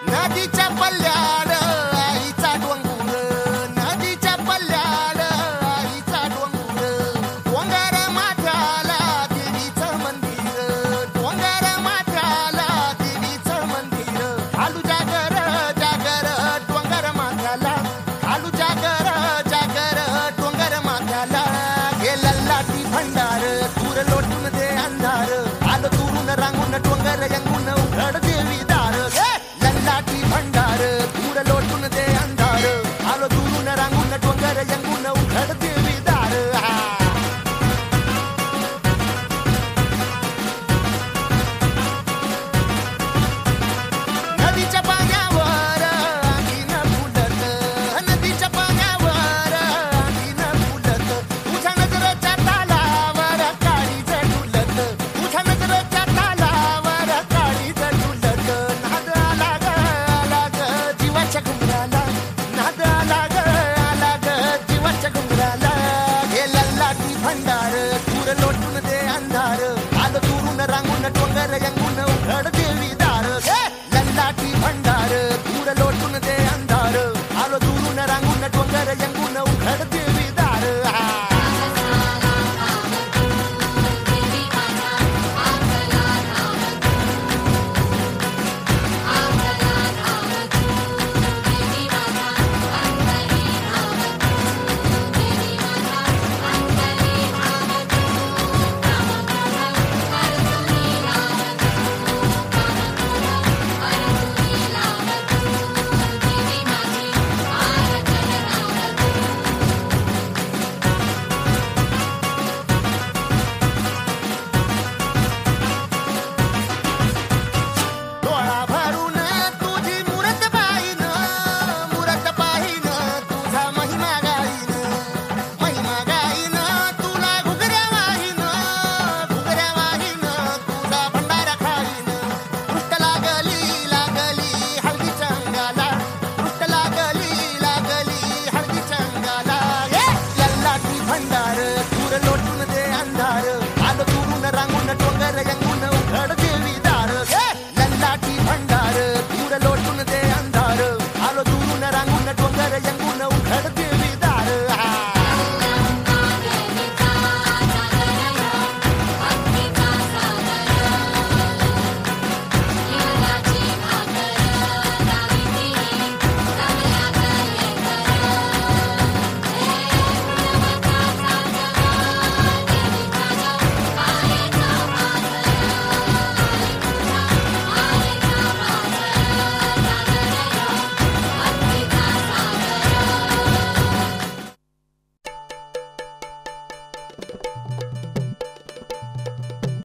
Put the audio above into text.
नदीच्या पल्ल्याड आईचा डोंगर, नदीच्या पल्ल्याड आईचा डोंगर, डोंगर माथ्याला देवीचं मंदिर, डोंगर माथ्याला देवीचं मंदिर, खालू जागर जागर डोंगर माथ्याला, खालू जागर जागर डोंगर माथ्याला, हे लल्लाटी भंडार दूर लोटून दे अंधार, आलो दुरून रांगून डोंगर यंगून उघड देवी दार, लल्लाटी भंडार दूर लोटून दे अंधार, आलो दुरून रांगून डोंगर यंगून उघड देवी दार.